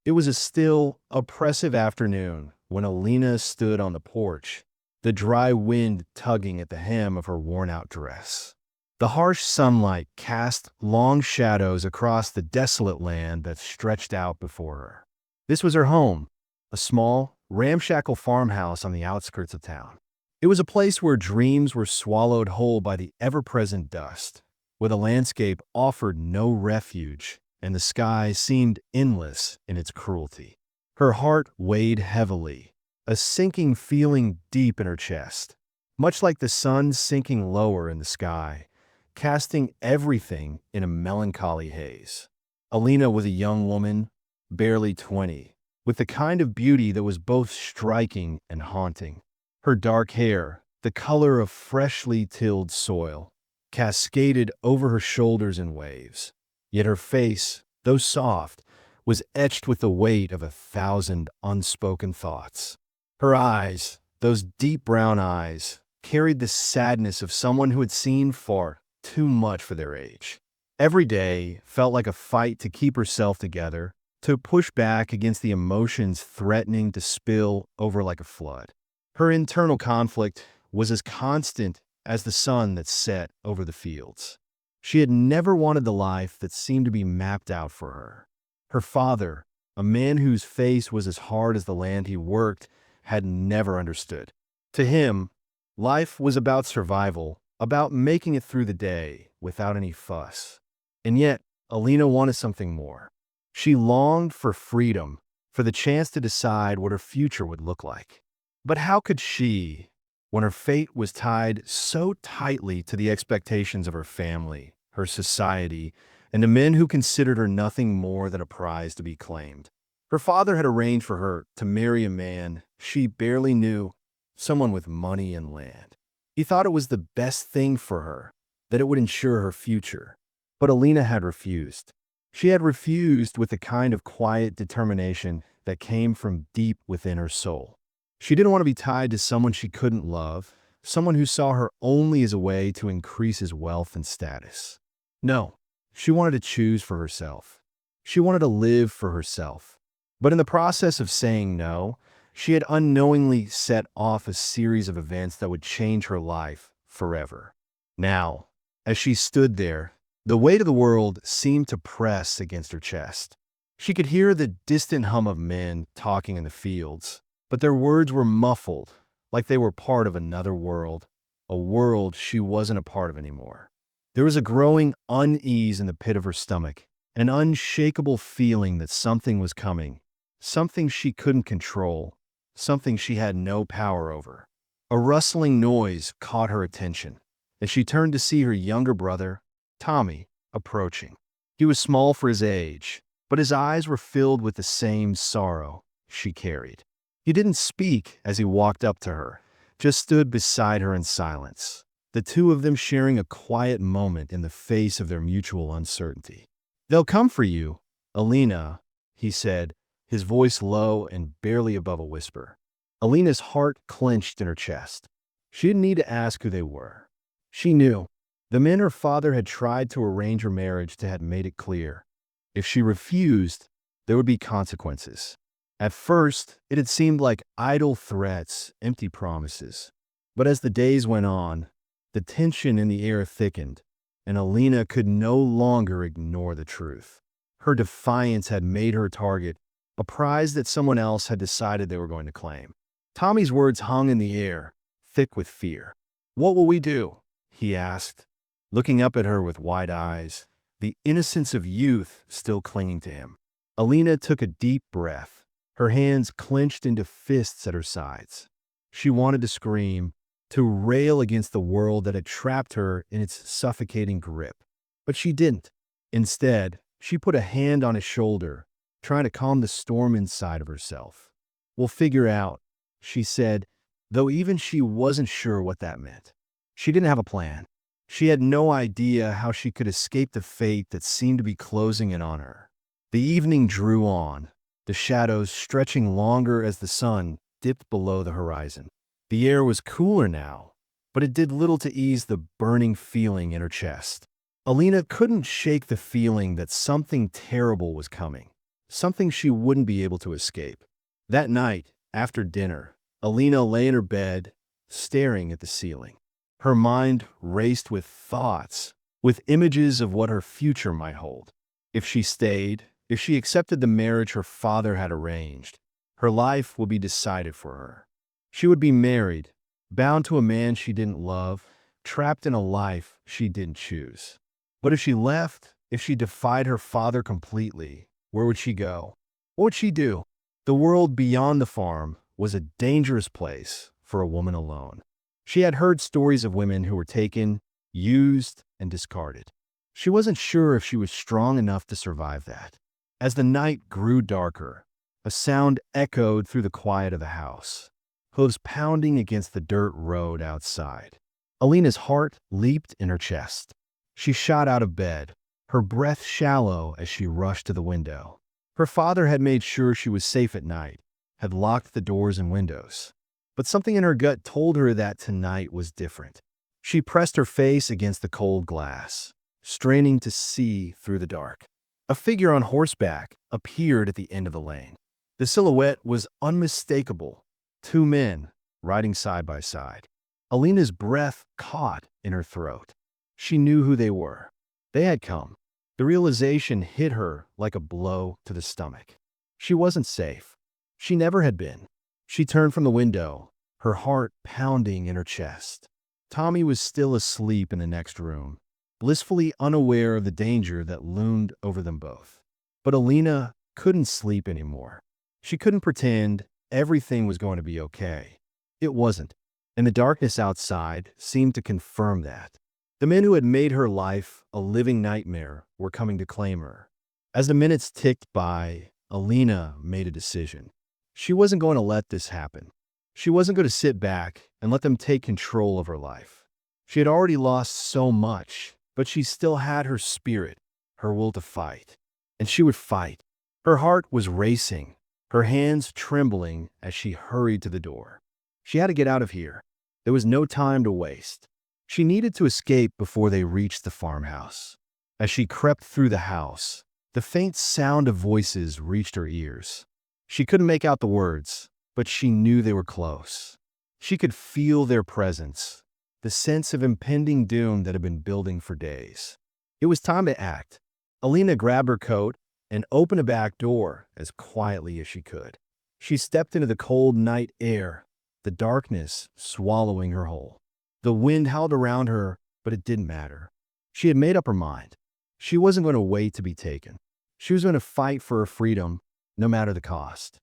It was a still, oppressive afternoon when Alina stood on the porch, the dry wind tugging at the hem of her worn-out dress. The harsh sunlight cast long shadows across the desolate land that stretched out before her. This was her home, a small, ramshackle farmhouse on the outskirts of town. It was a place where dreams were swallowed whole by the ever-present dust, where the landscape offered no refuge and the sky seemed endless in its cruelty. Her heart weighed heavily, a sinking feeling deep in her chest, much like the sun sinking lower in the sky, casting everything in a melancholy haze. Alina was a young woman, barely 20, with the kind of beauty that was both striking and haunting. Her dark hair, the color of freshly tilled soil, cascaded over her shoulders in waves. Yet her face, though soft, was etched with the weight of 1,000 unspoken thoughts. Her eyes, those deep brown eyes, carried the sadness of someone who had seen far too much for their age. Every day felt like a fight to keep herself together, to push back against the emotions threatening to spill over like a flood. Her internal conflict was as constant as the sun that set over the fields. She had never wanted the life that seemed to be mapped out for her. Her father, a man whose face was as hard as the land he worked, had never understood. To him, life was about survival, about making it through the day without any fuss. And yet, Alina wanted something more. She longed for freedom, for the chance to decide what her future would look like. But how could she, when her fate was tied so tightly to the expectations of her family, her society, and the men who considered her nothing more than a prize to be claimed? Her father had arranged for her to marry a man she barely knew, someone with money and land. He thought it was the best thing for her, that it would ensure her future. But Alina had refused. She had refused with the kind of quiet determination that came from deep within her soul. She didn't want to be tied to someone she couldn't love, someone who saw her only as a way to increase his wealth and status. No, she wanted to choose for herself. She wanted to live for herself. But in the process of saying no, she had unknowingly set off a series of events that would change her life forever. Now, as she stood there, the weight of the world seemed to press against her chest. She could hear the distant hum of men talking in the fields, but their words were muffled, like they were part of another world, a world she wasn't a part of anymore. There was a growing unease in the pit of her stomach, an unshakable feeling that something was coming, something she couldn't control, something she had no power over. A rustling noise caught her attention, and she turned to see her younger brother, Tommy, approaching. He was small for his age, but his eyes were filled with the same sorrow she carried. He didn't speak as he walked up to her, just stood beside her in silence, the two of them sharing a quiet moment in the face of their mutual uncertainty. "They'll come for you, Alina," he said, his voice low and barely above a whisper. Alina's heart clenched in her chest. She didn't need to ask who they were. She knew. The men her father had tried to arrange her marriage to had made it clear. If she refused, there would be consequences. At first, it had seemed like idle threats, empty promises. But as the days went on, the tension in the air thickened, and Alina could no longer ignore the truth. Her defiance had made her a target, a prize that someone else had decided they were going to claim. Tommy's words hung in the air, thick with fear. "What will we do?" he asked, looking up at her with wide eyes, the innocence of youth still clinging to him. Alina took a deep breath, her hands clenched into fists at her sides. She wanted to scream, to rail against the world that had trapped her in its suffocating grip. But she didn't. Instead, she put a hand on his shoulder, trying to calm the storm inside of herself. "We'll figure out," she said, though even she wasn't sure what that meant. She didn't have a plan. She had no idea how she could escape the fate that seemed to be closing in on her. The evening drew on, the shadows stretching longer as the sun dipped below the horizon. The air was cooler now, but it did little to ease the burning feeling in her chest. Alina couldn't shake the feeling that something terrible was coming, something she wouldn't be able to escape. That night, after dinner, Alina lay in her bed, staring at the ceiling. Her mind raced with thoughts, with images of what her future might hold. If she stayed, if she accepted the marriage her father had arranged, her life would be decided for her. She would be married, bound to a man she didn't love, trapped in a life she didn't choose. But if she left, if she defied her father completely, where would she go? What would she do? The world beyond the farm was a dangerous place for a woman alone. She had heard stories of women who were taken, used, and discarded. She wasn't sure if she was strong enough to survive that. As the night grew darker, a sound echoed through the quiet of the house, hooves pounding against the dirt road outside. Alina's heart leaped in her chest. She shot out of bed, her breath shallow as she rushed to the window. Her father had made sure she was safe at night, had locked the doors and windows. But something in her gut told her that tonight was different. She pressed her face against the cold glass, straining to see through the dark. A figure on horseback appeared at the end of the lane. The silhouette was unmistakable. Two men riding side by side. Alina's breath caught in her throat. She knew who they were. They had come. The realization hit her like a blow to the stomach. She wasn't safe. She never had been. She turned from the window, her heart pounding in her chest. Tommy was still asleep in the next room, blissfully unaware of the danger that loomed over them both. But Alina couldn't sleep anymore. She couldn't pretend everything was going to be okay. It wasn't, and the darkness outside seemed to confirm that. The men who had made her life a living nightmare were coming to claim her. As the minutes ticked by, Alina made a decision. She wasn't going to let this happen. She wasn't going to sit back and let them take control of her life. She had already lost so much, but she still had her spirit, her will to fight. And she would fight. Her heart was racing, her hands trembling as she hurried to the door. She had to get out of here. There was no time to waste. She needed to escape before they reached the farmhouse. As she crept through the house, the faint sound of voices reached her ears. She couldn't make out the words, but she knew they were close. She could feel their presence, the sense of impending doom that had been building for days. It was time to act. Alina grabbed her coat and opened a back door as quietly as she could. She stepped into the cold night air, the darkness swallowing her whole. The wind howled around her, but it didn't matter. She had made up her mind. She wasn't going to wait to be taken. She was going to fight for her freedom, no matter the cost.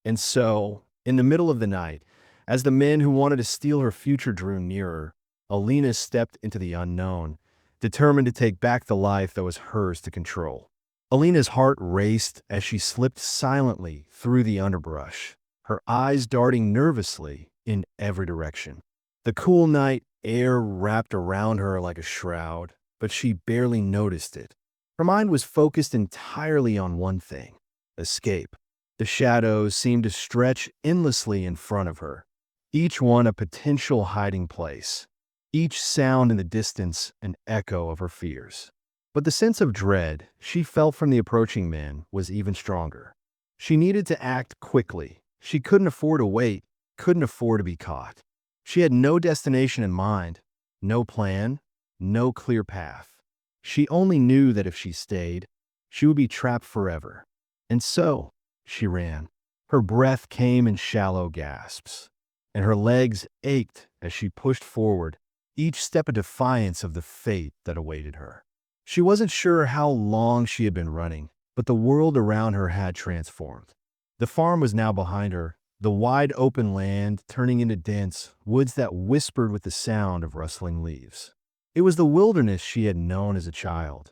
And so, in the middle of the night, as the men who wanted to steal her future drew nearer, Alina stepped into the unknown, determined to take back the life that was hers to control. Alina's heart raced as she slipped silently through the underbrush, her eyes darting nervously in every direction. The cool night air wrapped around her like a shroud, but she barely noticed it. Her mind was focused entirely on one thing: escape. The shadows seemed to stretch endlessly in front of her, each one a potential hiding place, each sound in the distance an echo of her fears. But the sense of dread she felt from the approaching men was even stronger. She needed to act quickly. She couldn't afford to wait, couldn't afford to be caught. She had no destination in mind, no plan, no clear path. She only knew that if she stayed, she would be trapped forever. And so, she ran. Her breath came in shallow gasps, and her legs ached as she pushed forward, each step a defiance of the fate that awaited her. She wasn't sure how long she had been running, but the world around her had transformed. The farm was now behind her, the wide open land turning into dense woods that whispered with the sound of rustling leaves. It was the wilderness she had known as a child,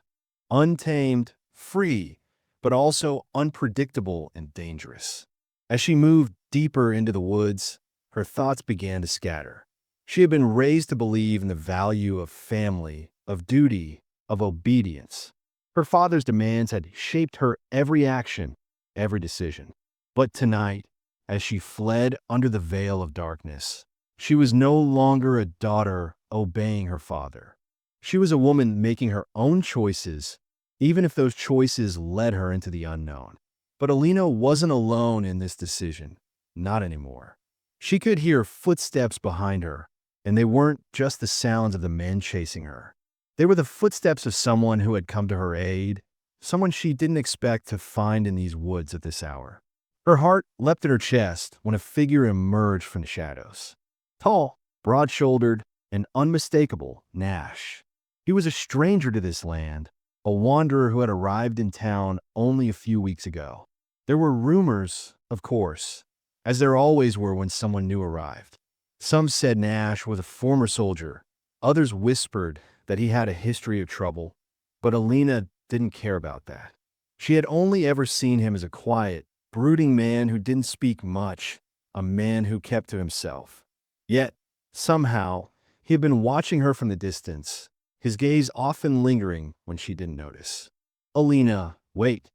untamed, free, but also unpredictable and dangerous. As she moved deeper into the woods, her thoughts began to scatter. She had been raised to believe in the value of family, of duty, of obedience. Her father's demands had shaped her every action, every decision. But tonight, as she fled under the veil of darkness, she was no longer a daughter obeying her father. She was a woman making her own choices, even if those choices led her into the unknown. But Alina wasn't alone in this decision. Not anymore. She could hear footsteps behind her, and they weren't just the sounds of the men chasing her. They were the footsteps of someone who had come to her aid, someone she didn't expect to find in these woods at this hour. Her heart leapt in her chest when a figure emerged from the shadows. Tall, broad-shouldered, and unmistakable, Nash. He was a stranger to this land, a wanderer who had arrived in town only a few weeks ago. There were rumors, of course, as there always were when someone new arrived. Some said Nash was a former soldier. Others whispered that he had a history of trouble, but Alina didn't care about that. She had only ever seen him as a quiet, brooding man who didn't speak much, a man who kept to himself. Yet, somehow, he had been watching her from the distance, his gaze often lingering when she didn't notice. "Alina, wait,"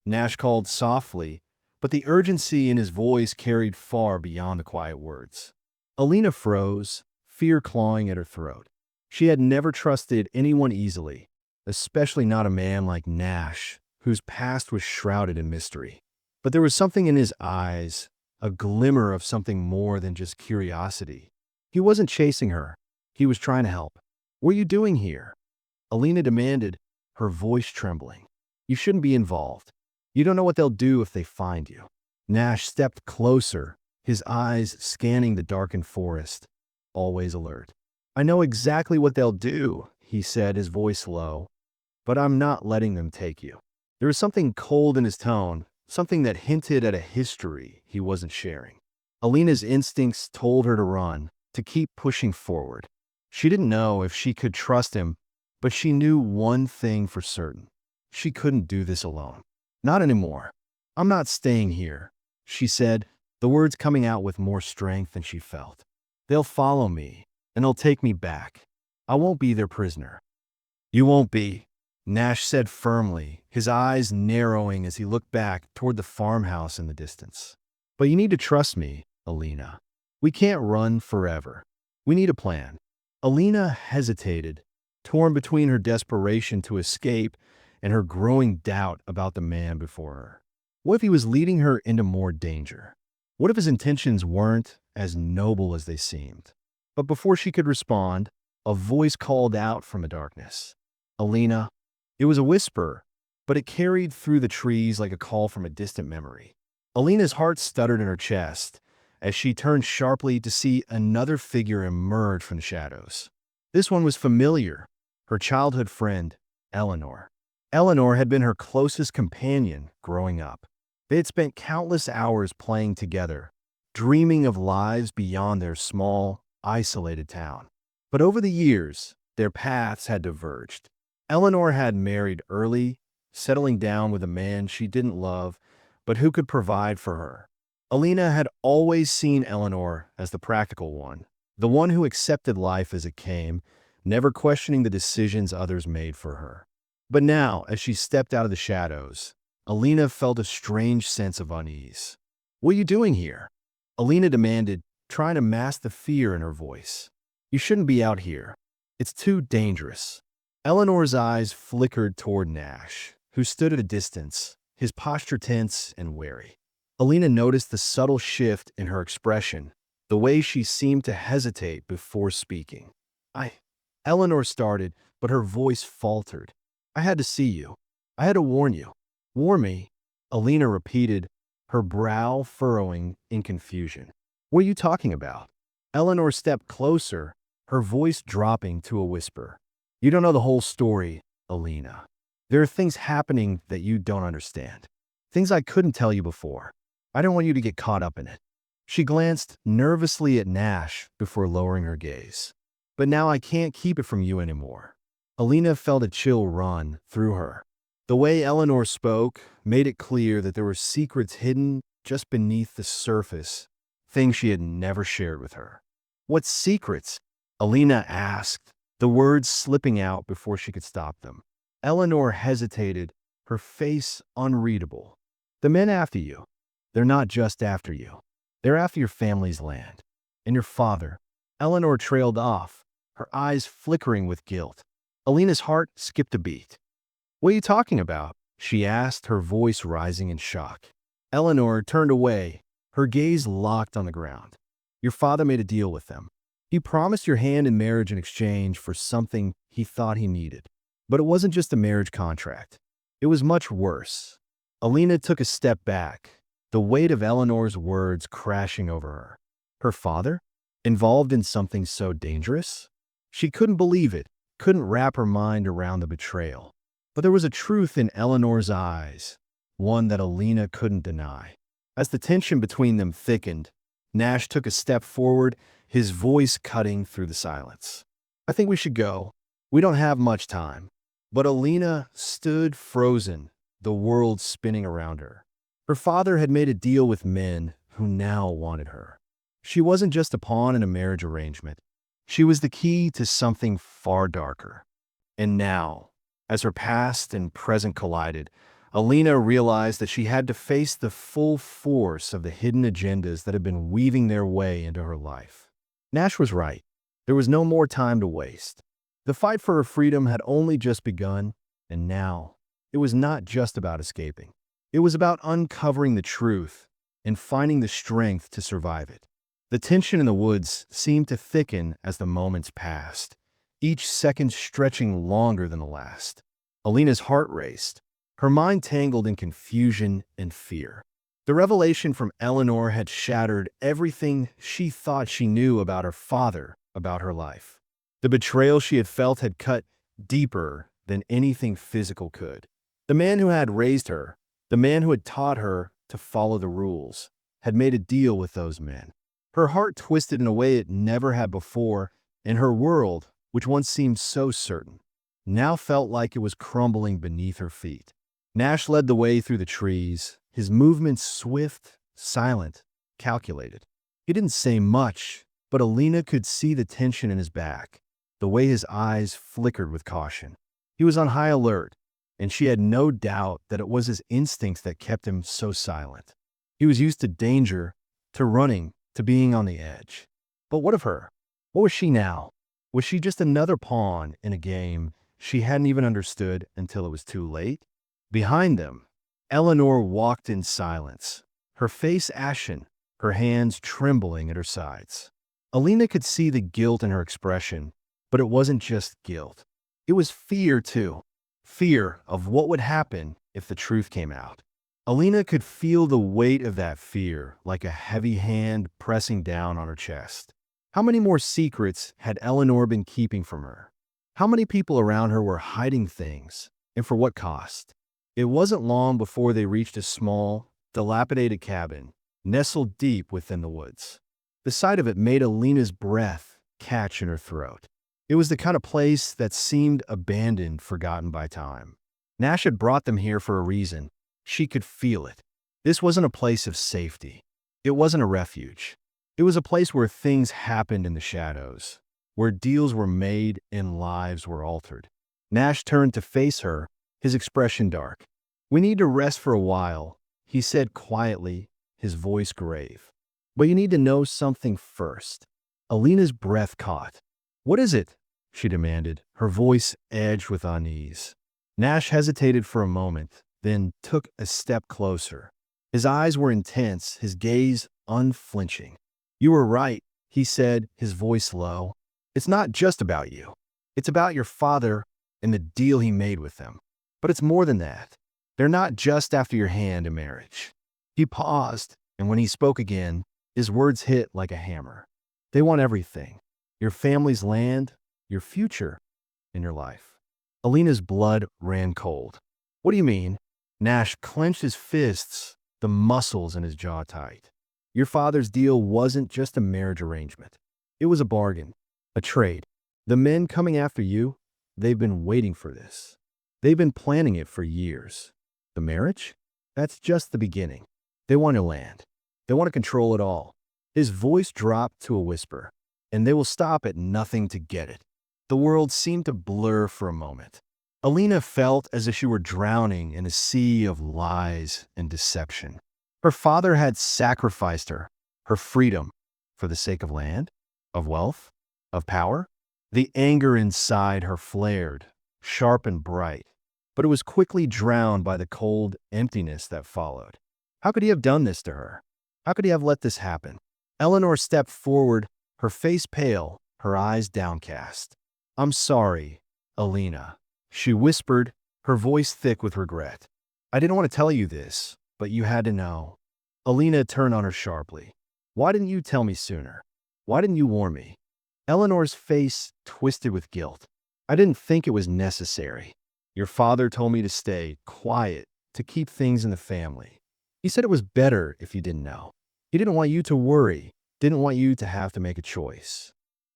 Nash called softly, but the urgency in his voice carried far beyond the quiet words. Alina froze, fear clawing at her throat. She had never trusted anyone easily, especially not a man like Nash, whose past was shrouded in mystery. But there was something in his eyes, a glimmer of something more than just curiosity. He wasn't chasing her. He was trying to help. "What are you doing here?" Alina demanded, her voice trembling. "You shouldn't be involved. You don't know what they'll do if they find you." Nash stepped closer, his eyes scanning the darkened forest, always alert. "I know exactly what they'll do," he said, his voice low, "but I'm not letting them take you." There was something cold in his tone, something that hinted at a history he wasn't sharing. Alina's instincts told her to run, to keep pushing forward. She didn't know if she could trust him, but she knew one thing for certain. She couldn't do this alone. "Not anymore. I'm not staying here," she said, the words coming out with more strength than she felt. "They'll follow me, and they'll take me back. I won't be their prisoner." "You won't be," Nash said firmly, his eyes narrowing as he looked back toward the farmhouse in the distance. "But you need to trust me, Alina. We can't run forever. We need a plan." Alina hesitated, torn between her desperation to escape and her growing doubt about the man before her. What if he was leading her into more danger? What if his intentions weren't as noble as they seemed? But before she could respond, a voice called out from the darkness. "Alina." It was a whisper, but it carried through the trees like a call from a distant memory. Alina's heart stuttered in her chest as she turned sharply to see another figure emerge from the shadows. This one was familiar, her childhood friend, Eleanor. Eleanor had been her closest companion growing up. They had spent countless hours playing together, dreaming of lives beyond their small, isolated town. But over the years, their paths had diverged. Eleanor had married early, settling down with a man she didn't love, but who could provide for her. Alina had always seen Eleanor as the practical one, the one who accepted life as it came, never questioning the decisions others made for her. But now, as she stepped out of the shadows, Alina felt a strange sense of unease. "What are you doing here?" Alina demanded, trying to mask the fear in her voice. "You shouldn't be out here. It's too dangerous." Eleanor's eyes flickered toward Nash, who stood at a distance, his posture tense and wary. Alina noticed the subtle shift in her expression, the way she seemed to hesitate before speaking. Eleanor started, but her voice faltered. "I had to see you. I had to warn you." "Warn me?" Alina repeated, her brow furrowing in confusion. "What are you talking about?" Eleanor stepped closer, her voice dropping to a whisper. "You don't know the whole story, Alina. There are things happening that you don't understand. Things I couldn't tell you before. I don't want you to get caught up in it." She glanced nervously at Nash before lowering her gaze. "But now I can't keep it from you anymore." Alina felt a chill run through her. The way Eleanor spoke made it clear that there were secrets hidden just beneath the surface, things she had never shared with her. "What secrets?" Alina asked, the words slipping out before she could stop them. Eleanor hesitated, her face unreadable. "The men after you. They're not just after you. They're after your family's land. And your father." Eleanor trailed off, her eyes flickering with guilt. Alina's heart skipped a beat. "What are you talking about?" she asked, her voice rising in shock. Eleanor turned away, her gaze locked on the ground. Your father made a deal with them. He promised your hand in marriage in exchange for something he thought he needed. But it wasn't just a marriage contract. It was much worse. Alina took a step back, the weight of Eleanor's words crashing over her. Her father? Involved in something so dangerous? She couldn't believe it, couldn't wrap her mind around the betrayal. But there was a truth in Eleanor's eyes, one that Alina couldn't deny. As the tension between them thickened, Nash took a step forward, his voice cutting through the silence. I think we should go. We don't have much time. But Alina stood frozen, the world spinning around her. Her father had made a deal with men who now wanted her. She wasn't just a pawn in a marriage arrangement. She was the key to something far darker. And now, as her past and present collided, Alina realized that she had to face the full force of the hidden agendas that had been weaving their way into her life. Nash was right. There was no more time to waste. The fight for her freedom had only just begun, and now it was not just about escaping. It was about uncovering the truth and finding the strength to survive it. The tension in the woods seemed to thicken as the moments passed, each second stretching longer than the last. Alina's heart raced, her mind tangled in confusion and fear. The revelation from Eleanor had shattered everything she thought she knew about her father, about her life. The betrayal she had felt had cut deeper than anything physical could. The man who had raised her, the man who had taught her to follow the rules, had made a deal with those men. Her heart twisted in a way it never had before, and her world, which once seemed so certain, now felt like it was crumbling beneath her feet. Nash led the way through the trees, his movements swift, silent, calculated. He didn't say much, but Alina could see the tension in his back, the way his eyes flickered with caution. He was on high alert, and she had no doubt that it was his instincts that kept him so silent. He was used to danger, to running, to being on the edge. But what of her? What was she now? Was she just another pawn in a game she hadn't even understood until it was too late? Behind them, Eleanor walked in silence, her face ashen, her hands trembling at her sides. Alina could see the guilt in her expression, but it wasn't just guilt. It was fear, too. Fear of what would happen if the truth came out. Alina could feel the weight of that fear like a heavy hand pressing down on her chest. How many more secrets had Eleanor been keeping from her? How many people around her were hiding things, and for what cost? It wasn't long before they reached a small, dilapidated cabin, nestled deep within the woods. The sight of it made Alina's breath catch in her throat. It was the kind of place that seemed abandoned, forgotten by time. Nash had brought them here for a reason. She could feel it. This wasn't a place of safety. It wasn't a refuge. It was a place where things happened in the shadows, where deals were made and lives were altered. Nash turned to face her, his expression dark. We need to rest for a while, he said quietly, his voice grave. But you need to know something first. Alina's breath caught. What is it? She demanded, her voice edged with unease. Nash hesitated for a moment, then took a step closer. His eyes were intense, his gaze unflinching. You were right, he said, his voice low. It's not just about you. It's about your father and the deal he made with them. But it's more than that. They're not just after your hand in marriage. He paused, and when he spoke again, his words hit like a hammer. They want everything. Your family's land, your future, and your life. Alina's blood ran cold. What do you mean? Nash clenched his fists, the muscles in his jaw tight. Your father's deal wasn't just a marriage arrangement. It was a bargain, a trade. The men coming after you, they've been waiting for this. They've been planning it for years. The marriage? That's just the beginning. They want your land. They want to control it all. His voice dropped to a whisper, and they will stop at nothing to get it. The world seemed to blur for a moment. Alina felt as if she were drowning in a sea of lies and deception. Her father had sacrificed her freedom, for the sake of land, of wealth, of power. The anger inside her flared, sharp and bright, but it was quickly drowned by the cold emptiness that followed. How could he have done this to her? How could he have let this happen? Eleanor stepped forward, her face pale, her eyes downcast. I'm sorry, Alina, she whispered, her voice thick with regret. I didn't want to tell you this, but you had to know. Alina turned on her sharply. Why didn't you tell me sooner? Why didn't you warn me? Eleanor's face twisted with guilt. I didn't think it was necessary. Your father told me to stay quiet, to keep things in the family. He said it was better if you didn't know. He didn't want you to worry, didn't want you to have to make a choice.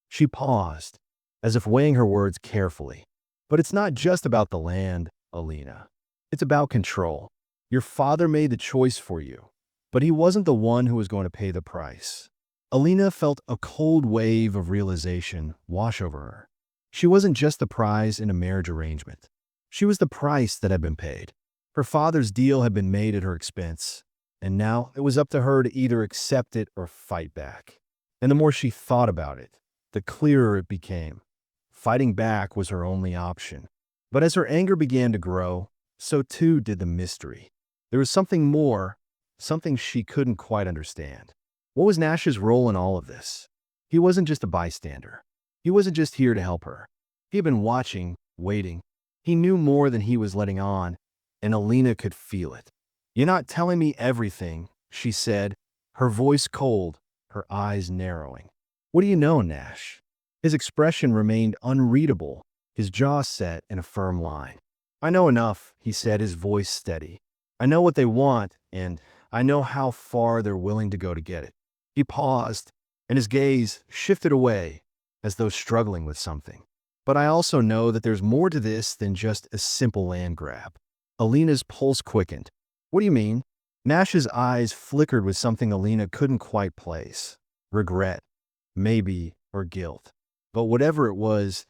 She paused, as if weighing her words carefully. But it's not just about the land, Alina. It's about control. Your father made the choice for you, but he wasn't the one who was going to pay the price. Alina felt a cold wave of realization wash over her. She wasn't just the prize in a marriage arrangement. She was the price that had been paid. Her father's deal had been made at her expense, and now it was up to her to either accept it or fight back. And the more she thought about it, the clearer it became. Fighting back was her only option. But as her anger began to grow, so too did the mystery. There was something more, something she couldn't quite understand. What was Nash's role in all of this? He wasn't just a bystander. He wasn't just here to help her. He had been watching, waiting. He knew more than he was letting on, and Alina could feel it. You're not telling me everything, she said, her voice cold, her eyes narrowing. What do you know, Nash? His expression remained unreadable, his jaw set in a firm line. I know enough, he said, his voice steady. I know what they want, and I know how far they're willing to go to get it. He paused, and his gaze shifted away, as though struggling with something. But I also know that there's more to this than just a simple land grab. Alina's pulse quickened. What do you mean? Nash's eyes flickered with something Alina couldn't quite place. Regret, maybe, or guilt. But whatever it was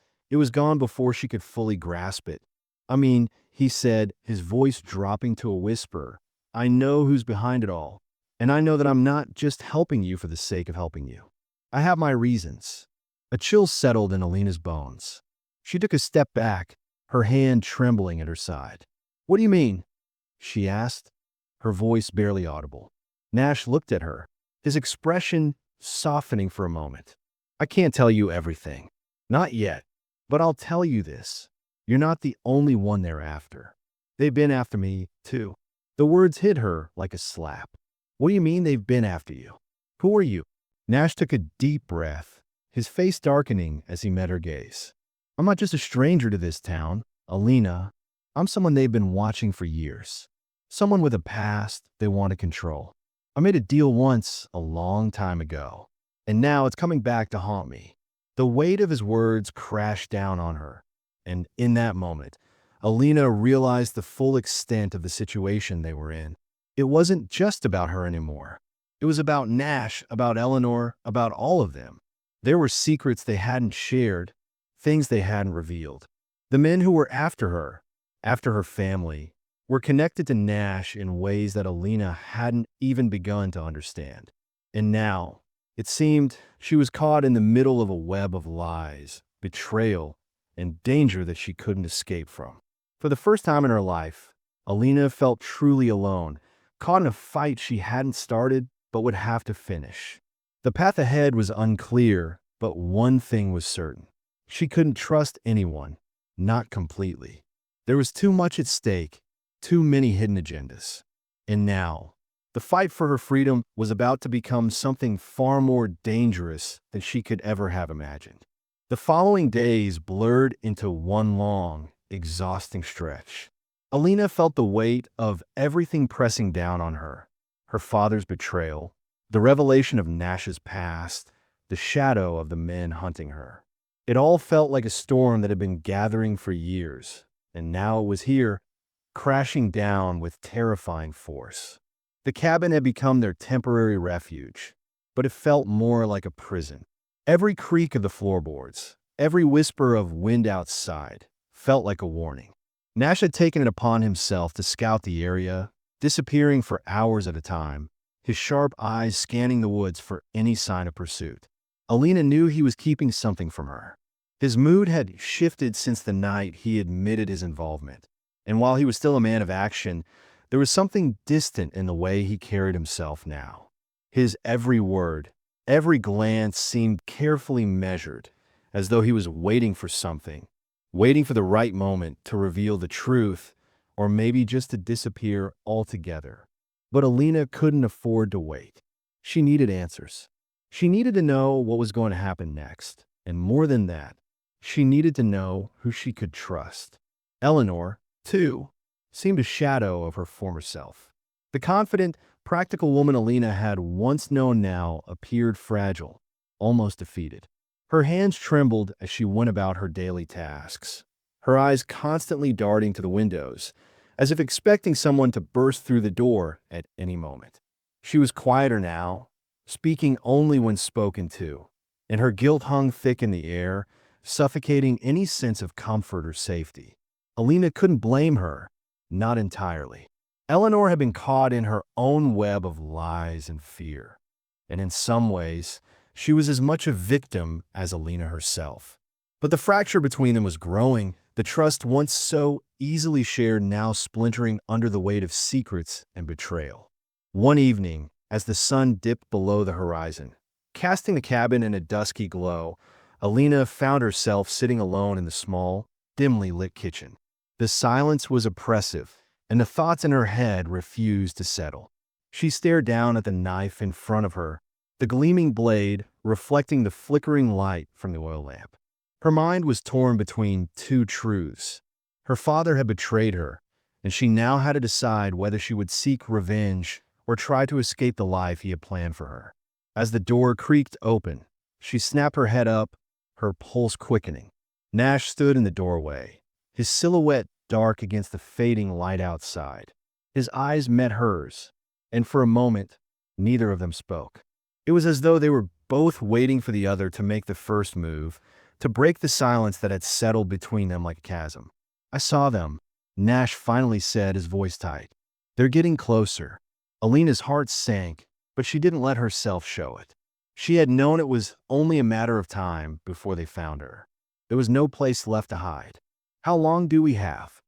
gone before she could fully grasp it. I mean, he said, his voice dropping to a whisper, I know who's behind it all, and I know that I'm not just helping you for the sake of helping you. I have my reasons. A chill settled in Alina's bones. She took a step back, her hand trembling at her side. What do you mean? She asked, her voice barely audible. Nash looked at her, his expression softening for a moment. I can't tell you everything. Not yet. But I'll tell you this. You're not the only one they're after. They've been after me, too. The words hit her like a slap. What do you mean they've been after you? Who are you? Nash took a deep breath, his face darkening as he met her gaze. I'm not just a stranger to this town, Alina. I'm someone they've been watching for years. Someone with a past they want to control. I made a deal once, a long time ago, and now it's coming back to haunt me. The weight of his words crashed down on her, and in that moment, Alina realized the full extent of the situation they were in. It wasn't just about her anymore. It was about Nash, about Eleanor, about all of them. There were secrets they hadn't shared, things they hadn't revealed. The men who were after her family, were connected to Nash in ways that Alina hadn't even begun to understand. And now, it seemed she was caught in the middle of a web of lies, betrayal, and danger that she couldn't escape from. For the first time in her life, Alina felt truly alone, caught in a fight she hadn't started but would have to finish. The path ahead was unclear, but one thing was certain. She couldn't trust anyone, not completely. There was too much at stake, too many hidden agendas. And now, the fight for her freedom was about to become something far more dangerous than she could ever have imagined. The following days blurred into one long, exhausting stretch. Alina felt the weight of everything pressing down on her. Her father's betrayal, the revelation of Nash's past, the shadow of the men hunting her. It all felt like a storm that had been gathering for years, and now it was here, crashing down with terrifying force. The cabin had become their temporary refuge, but it felt more like a prison. Every creak of the floorboards, every whisper of wind outside, felt like a warning. Nash had taken it upon himself to scout the area, disappearing for hours at a time, his sharp eyes scanning the woods for any sign of pursuit. Alina knew he was keeping something from her. His mood had shifted since the night he admitted his involvement, and while he was still a man of action, There was something distant in the way he carried himself now. His every word, every glance seemed carefully measured, as though he was waiting for something, waiting for the right moment to reveal the truth, or maybe just to disappear altogether. But Alina couldn't afford to wait. She needed answers. She needed to know what was going to happen next. And more than that, she needed to know who she could trust. Eleanor, too, seemed a shadow of her former self. The confident, practical woman Alina had once known now appeared fragile, almost defeated. Her hands trembled as she went about her daily tasks, her eyes constantly darting to the windows, as if expecting someone to burst through the door at any moment. She was quieter now, speaking only when spoken to, and her guilt hung thick in the air, suffocating any sense of comfort or safety. Alina couldn't blame her, not entirely. Eleanor had been caught in her own web of lies and fear, and in some ways, she was as much a victim as Alina herself. But the fracture between them was growing, the trust once so easily shared now splintering under the weight of secrets and betrayal. One evening, as the sun dipped below the horizon, casting the cabin in a dusky glow, Alina found herself sitting alone in the small, dimly lit kitchen. The silence was oppressive, and the thoughts in her head refused to settle. She stared down at the knife in front of her, the gleaming blade reflecting the flickering light from the oil lamp. Her mind was torn between two truths. Her father had betrayed her, and she now had to decide whether she would seek revenge or try to escape the life he had planned for her. As the door creaked open, she snapped her head up, her pulse quickening. Nash stood in the doorway, his silhouette dark against the fading light outside. His eyes met hers, and for a moment, neither of them spoke. It was as though they were both waiting for the other to make the first move, to break the silence that had settled between them like a chasm. "I saw them," Nash finally said, his voice tight. "They're getting closer." Alina's heart sank, but she didn't let herself show it. She had known it was only a matter of time before they found her. There was no place left to hide. "How long do we have?"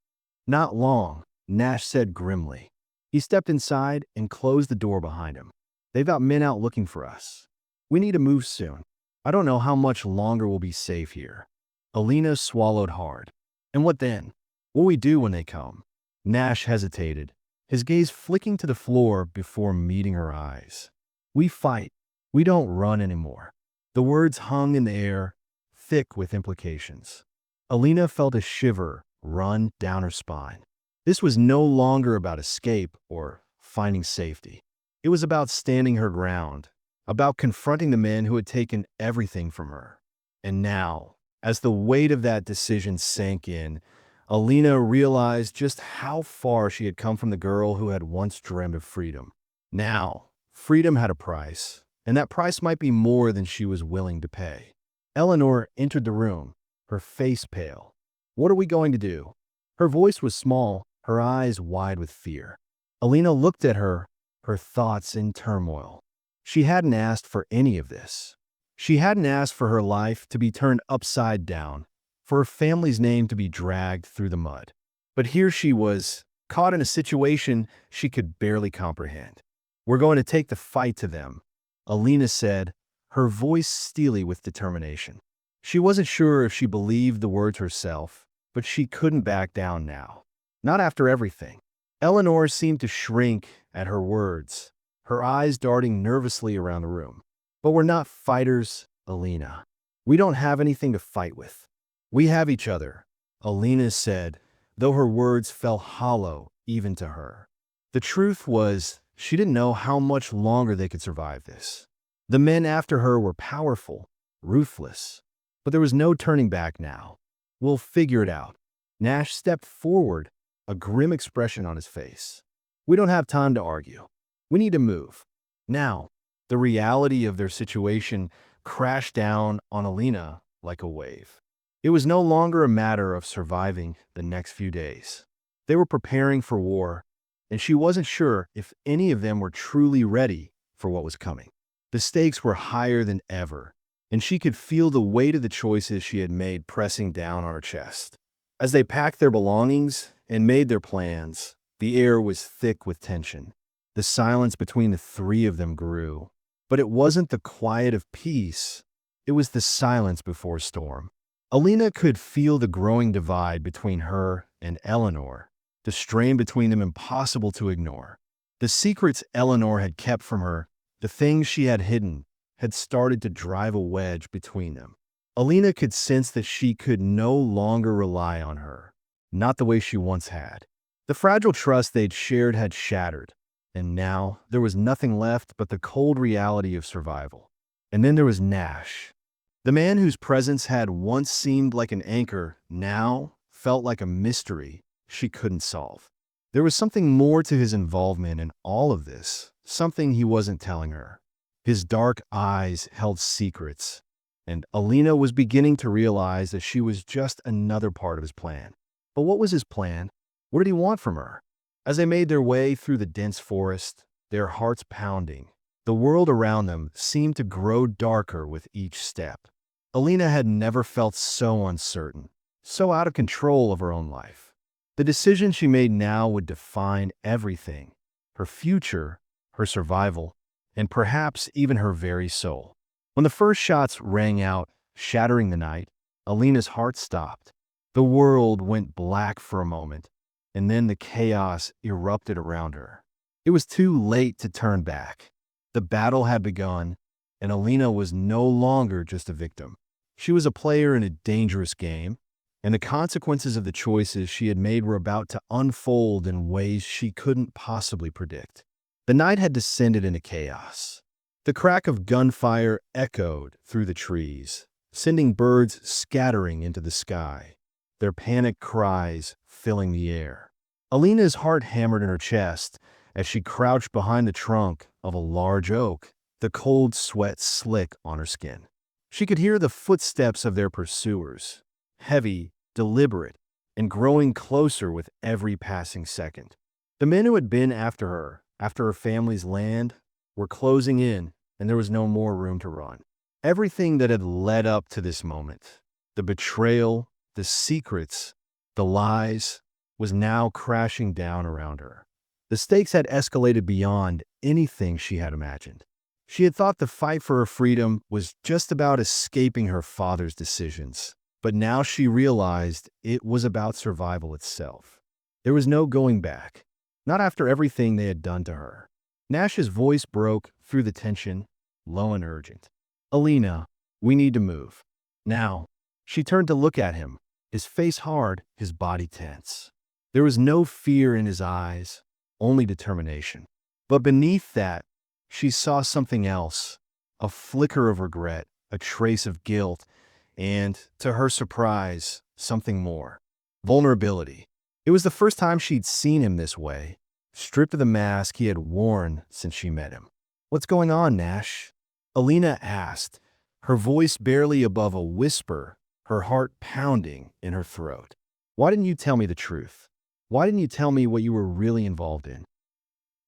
"Not long," Nash said grimly. He stepped inside and closed the door behind him. "They've got men out looking for us. We need to move soon. I don't know how much longer we'll be safe here." Alina swallowed hard. "And what then? What will we do when they come?" Nash hesitated, his gaze flicking to the floor before meeting her eyes. "We fight. We don't run anymore." The words hung in the air, thick with implications. Alina felt a shiver run down her spine. This was no longer about escape or finding safety. It was about standing her ground, about confronting the men who had taken everything from her. And now, as the weight of that decision sank in, Alina realized just how far she had come from the girl who had once dreamed of freedom. Now, freedom had a price, and that price might be more than she was willing to pay. Eleanor entered the room, her face pale. "What are we going to do?" Her voice was small, her eyes wide with fear. Alina looked at her, her thoughts in turmoil. She hadn't asked for any of this. She hadn't asked for her life to be turned upside down, for her family's name to be dragged through the mud. But here she was, caught in a situation she could barely comprehend. "We're going to take the fight to them," Alina said, her voice steely with determination. She wasn't sure if she believed the words herself, but she couldn't back down now. Not after everything. Eleanor seemed to shrink at her words, her eyes darting nervously around the room. "But we're not fighters, Alina. We don't have anything to fight with. We have each other," Alina said, though her words fell hollow even to her. The truth was, she didn't know how much longer they could survive this. The men after her were powerful, ruthless, but there was no turning back now. "We'll figure it out." Nash stepped forward, a grim expression on his face. "We don't have time to argue. We need to move. Now." The reality of their situation crashed down on Alina like a wave. It was no longer a matter of surviving the next few days. They were preparing for war, and she wasn't sure if any of them were truly ready for what was coming. The stakes were higher than ever, and she could feel the weight of the choices she had made pressing down on her chest. As they packed their belongings and made their plans, The air was thick with tension. The silence between the three of them grew. But it wasn't the quiet of peace. It was the silence before storm. Alina could feel the growing divide between her and Eleanor, the strain between them impossible to ignore. The secrets Eleanor had kept from her, the things she had hidden, had started to drive a wedge between them. Alina could sense that she could no longer rely on her, not the way she once had. The fragile trust they'd shared had shattered, and now there was nothing left but the cold reality of survival. And then there was Nash. The man whose presence had once seemed like an anchor now felt like a mystery she couldn't solve. There was something more to his involvement in all of this, something he wasn't telling her. His dark eyes held secrets, and Alina was beginning to realize that she was just another part of his plan. But what was his plan? What did he want from her? As they made their way through the dense forest, their hearts pounding, the world around them seemed to grow darker with each step. Alina had never felt so uncertain, so out of control of her own life. The decision she made now would define everything: her future, her survival, and perhaps even her very soul. When the first shots rang out, shattering the night, Alina's heart stopped. The world went black for a moment, and then the chaos erupted around her. It was too late to turn back. The battle had begun, and Alina was no longer just a victim. She was a player in a dangerous game, and the consequences of the choices she had made were about to unfold in ways she couldn't possibly predict. The night had descended into chaos. The crack of gunfire echoed through the trees, sending birds scattering into the sky, their panicked cries filling the air. Alina's heart hammered in her chest as she crouched behind the trunk of a large oak, the cold sweat slick on her skin. She could hear the footsteps of their pursuers, heavy, deliberate, and growing closer with every passing second. The men who had been after her family's land, were closing in, and there was no more room to run. Everything that had led up to this moment, the betrayal, the secrets, the lies, was now crashing down around her. The stakes had escalated beyond anything she had imagined. She had thought the fight for her freedom was just about escaping her father's decisions, but now she realized it was about survival itself. There was no going back, not after everything they had done to her. Nash's voice broke through the tension, low and urgent. "Alina, we need to move. Now." She turned to look at him, his face hard, his body tense. There was no fear in his eyes, only determination. But beneath that, she saw something else, a flicker of regret, a trace of guilt, and, to her surprise, something more: vulnerability. It was the first time she'd seen him this way, stripped of the mask he had worn since she met him. "What's going on, Nash?" Alina asked, her voice barely above a whisper, her heart pounding in her throat. "Why didn't you tell me the truth? Why didn't you tell me what you were really involved in?"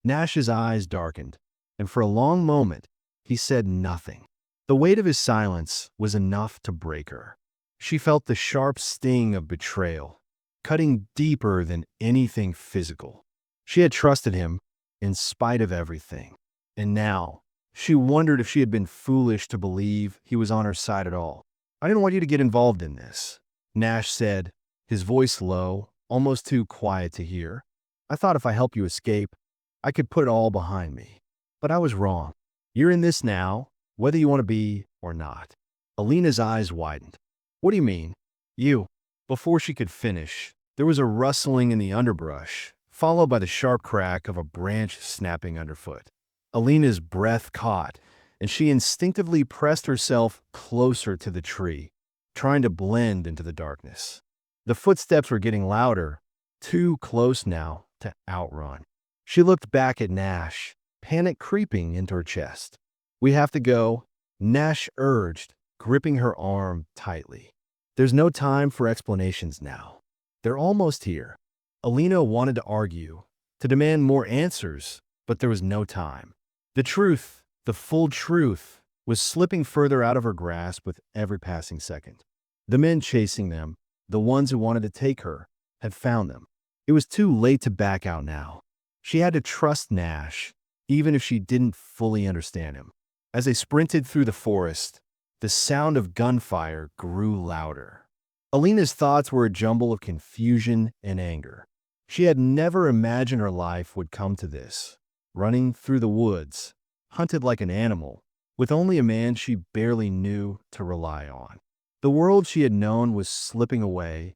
Nash's eyes darkened, and for a long moment, he said nothing. The weight of his silence was enough to break her. She felt the sharp sting of betrayal, cutting deeper than anything physical. She had trusted him, in spite of everything, and now she wondered if she had been foolish to believe he was on her side at all. "I didn't want you to get involved in this," Nash said, his voice low, almost too quiet to hear. "I thought if I helped you escape, I could put it all behind me. But I was wrong. You're in this now, whether you want to be or not." Alina's eyes widened. "What do you mean? You?" Before she could finish, there was a rustling in the underbrush, followed by the sharp crack of a branch snapping underfoot. Alina's breath caught, and she instinctively pressed herself closer to the tree, trying to blend into the darkness. The footsteps were getting louder, too close now to outrun. She looked back at Nash, panic creeping into her chest. "We have to go," Nash urged, gripping her arm tightly. "There's no time for explanations now. They're almost here." Alina wanted to argue, to demand more answers, but there was no time. The truth, the full truth, was slipping further out of her grasp with every passing second. The men chasing them, the ones who wanted to take her, had found them. It was too late to back out now. She had to trust Nash, even if she didn't fully understand him. As they sprinted through the forest, the sound of gunfire grew louder. Alina's thoughts were a jumble of confusion and anger. She had never imagined her life would come to this, running through the woods, hunted like an animal, with only a man she barely knew to rely on. The world she had known was slipping away,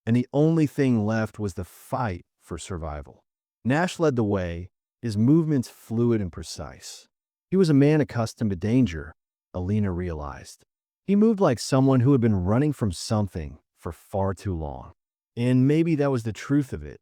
and the only thing left was the fight for survival. Nash led the way, his movements fluid and precise. He was a man accustomed to danger, Alina realized. He moved like someone who had been running from something for far too long. And maybe that was the truth of it.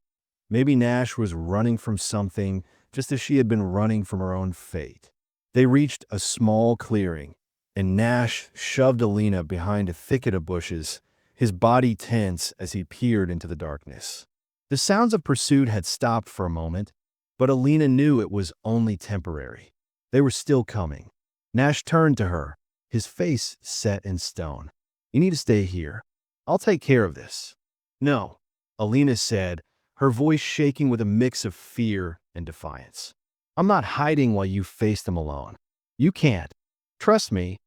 Maybe Nash was running from something just as she had been running from her own fate. They reached a small clearing, and Nash shoved Alina behind a thicket of bushes, his body tense as he peered into the darkness. The sounds of pursuit had stopped for a moment, but Alina knew it was only temporary. They were still coming. Nash turned to her, his face set in stone. "You need to stay here. I'll take care of this." "No," Alina said, her voice shaking with a mix of fear and defiance. "I'm not hiding while you face them alone. You can't. Trust me."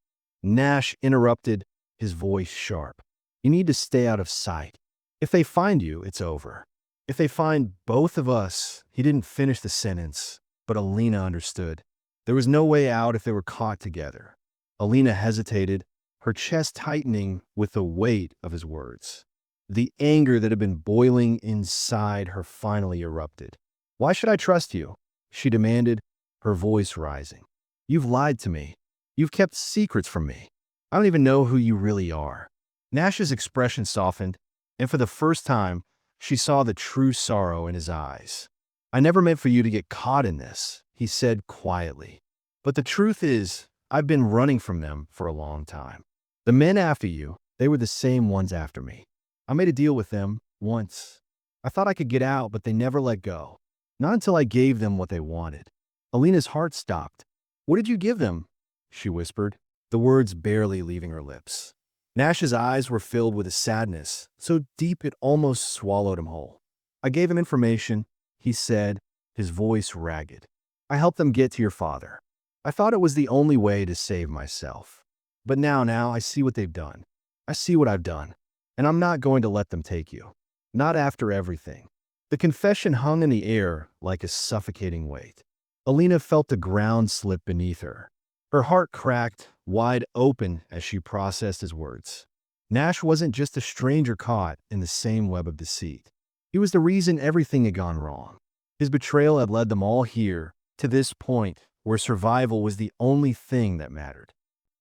Nash interrupted, his voice sharp. "You need to stay out of sight. If they find you, it's over. If they find both of us," he didn't finish the sentence, but Alina understood. There was no way out if they were caught together. Alina hesitated, her chest tightening with the weight of his words. The anger that had been boiling inside her finally erupted. "Why should I trust you?" she demanded, her voice rising. "You've lied to me. You've kept secrets from me. I don't even know who you really are." Nash's expression softened, and for the first time, she saw the true sorrow in his eyes. "I never meant for you to get caught in this," he said quietly. "But the truth is, I've been running from them for a long time. The men after you, they were the same ones after me. I made a deal with them once. I thought I could get out, but they never let go. Not until I gave them what they wanted." Alina's heart stopped. "What did you give them?" she whispered, the words barely leaving her lips. Nash's eyes were filled with a sadness, so deep it almost swallowed him whole. "I gave him information," he said, his voice ragged. "I helped them get to your father. I thought it was the only way to save myself. But now I see what they've done. I see what I've done. And I'm not going to let them take you. Not after everything." The confession hung in the air like a suffocating weight. Alina felt the ground slip beneath her. Her heart cracked wide open as she processed his words. Nash wasn't just a stranger caught in the same web of deceit. He was the reason everything had gone wrong. His betrayal had led them all here, to this point, where survival was the only thing that mattered.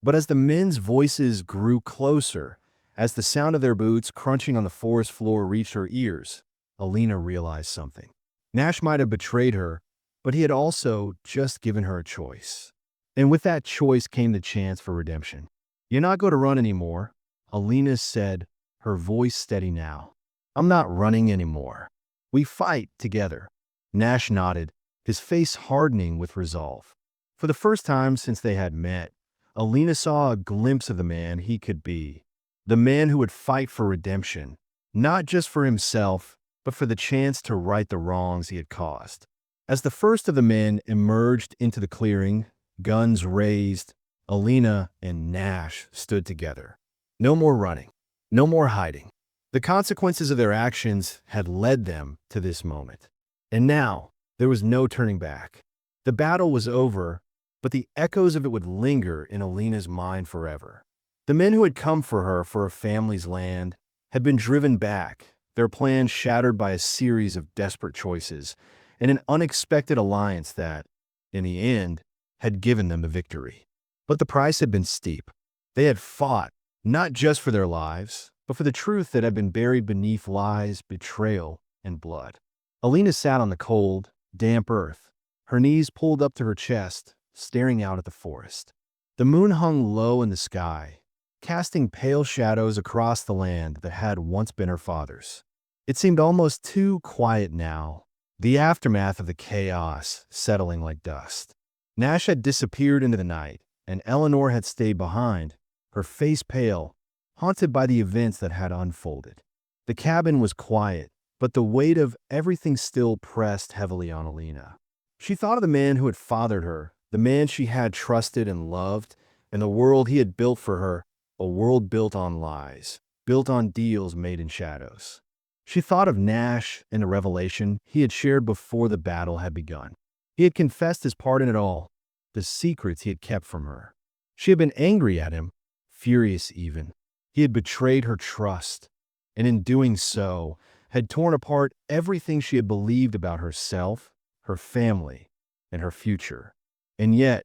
But as the men's voices grew closer, as the sound of their boots crunching on the forest floor reached her ears, Alina realized something. Nash might have betrayed her, but he had also just given her a choice. And with that choice came the chance for redemption. "You're not going to run anymore," Alina said, her voice steady now. "I'm not running anymore. We fight together." Nash nodded, his face hardening with resolve. For the first time since they had met, Alina saw a glimpse of the man he could be. The man who would fight for redemption, not just for himself, but for the chance to right the wrongs he had caused. As the first of the men emerged into the clearing, guns raised, Alina and Nash stood together. No more running, no more hiding. The consequences of their actions had led them to this moment. And now, there was no turning back. The battle was over, but the echoes of it would linger in Alina's mind forever. The men who had come for her for her family's land had been driven back, their plans shattered by a series of desperate choices and an unexpected alliance that, in the end, had given them the victory. But the price had been steep. They had fought, not just for their lives, but for the truth that had been buried beneath lies, betrayal, and blood. Alina sat on the cold, damp earth, her knees pulled up to her chest, staring out at the forest. The moon hung low in the sky, casting pale shadows across the land that had once been her father's. It seemed almost too quiet now, the aftermath of the chaos settling like dust. Nash had disappeared into the night, and Eleanor had stayed behind, her face pale, haunted by the events that had unfolded. The cabin was quiet, but the weight of everything still pressed heavily on Alina. She thought of the man who had fathered her, the man she had trusted and loved, and the world he had built for her, a world built on lies, built on deals made in shadows. She thought of Nash and the revelation he had shared before the battle had begun. He had confessed his part in it all, the secrets he had kept from her. She had been angry at him, furious even. He had betrayed her trust, and in doing so, had torn apart everything she had believed about herself, her family, and her future. And yet,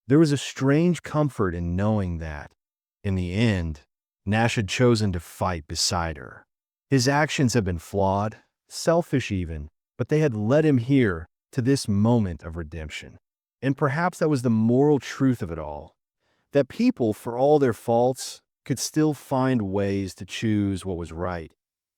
there was a strange comfort in knowing that, in the end, Nash had chosen to fight beside her. His actions had been flawed, selfish even, but they had led him here to this moment of redemption. And perhaps that was the moral truth of it all, that people, for all their faults, could still find ways to choose what was right,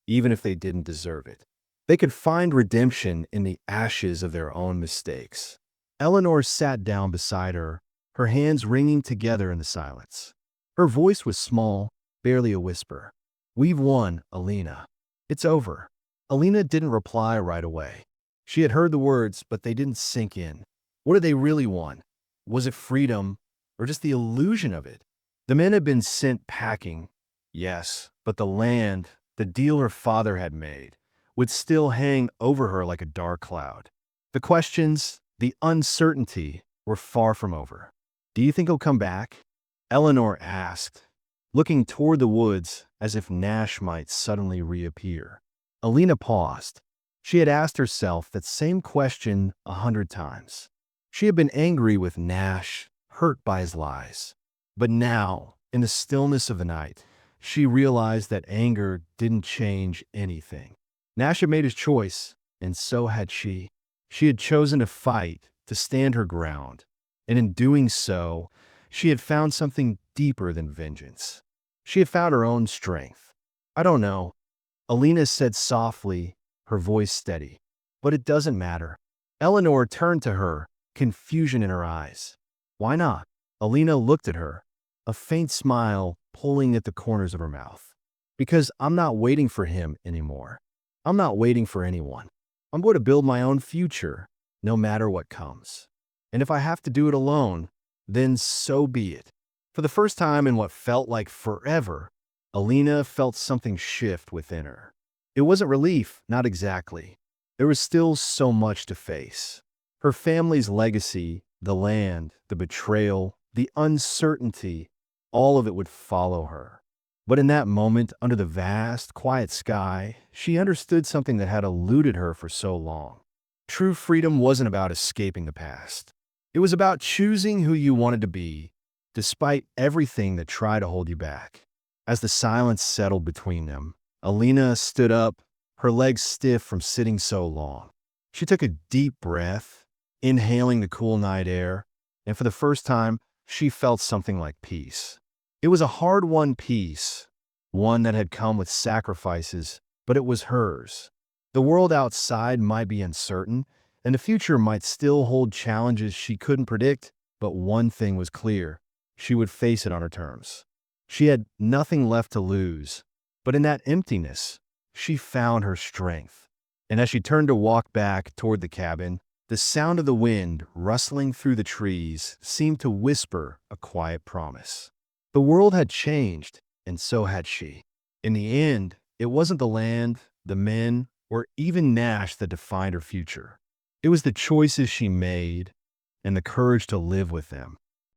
even if they didn't deserve it. They could find redemption in the ashes of their own mistakes. Eleanor sat down beside her, her hands wringing together in the silence. Her voice was small, barely a whisper. "We've won, Alina. It's over." Alina didn't reply right away. She had heard the words, but they didn't sink in. What did they really want? Was it freedom, or just the illusion of it? The men had been sent packing, yes, but the land, the deal her father had made, would still hang over her like a dark cloud. The questions, the uncertainty, were far from over. "Do you think he'll come back?" Eleanor asked, looking toward the woods as if Nash might suddenly reappear. Alina paused. She had asked herself that same question 100 times. She had been angry with Nash, hurt by his lies. But now, in the stillness of the night, she realized that anger didn't change anything. Nash had made his choice, and so had she. She had chosen to fight, to stand her ground, and in doing so, she had found something deeper than vengeance. She had found her own strength. "I don't know," Alina said softly, her voice steady. "But it doesn't matter." Eleanor turned to her, confusion in her eyes. "Why not?" Alina looked at her, a faint smile pulling at the corners of her mouth. "Because I'm not waiting for him anymore. I'm not waiting for anyone. I'm going to build my own future, no matter what comes. And if I have to do it alone, then so be it." For the first time in what felt like forever, Alina felt something shift within her. It wasn't relief, not exactly. There was still so much to face. Her family's legacy, the land, the betrayal, the uncertainty, all of it would follow her. But in that moment, under the vast, quiet sky, she understood something that had eluded her for so long. True freedom wasn't about escaping the past. It was about choosing who you wanted to be, despite everything that tried to hold you back. As the silence settled between them, Alina stood up, her legs stiff from sitting so long. She took a deep breath, inhaling the cool night air, and for the first time, she felt something like peace. It was a hard-won peace, one that had come with sacrifices, but it was hers. The world outside might be uncertain, and the future might still hold challenges she couldn't predict, but one thing was clear: she would face it on her terms. She had nothing left to lose, but in that emptiness, she found her strength. And as she turned to walk back toward the cabin, the sound of the wind rustling through the trees seemed to whisper a quiet promise. The world had changed, and so had she. In the end, it wasn't the land, the men, or even Nash that defined her future. It was the choices she made and the courage to live with them.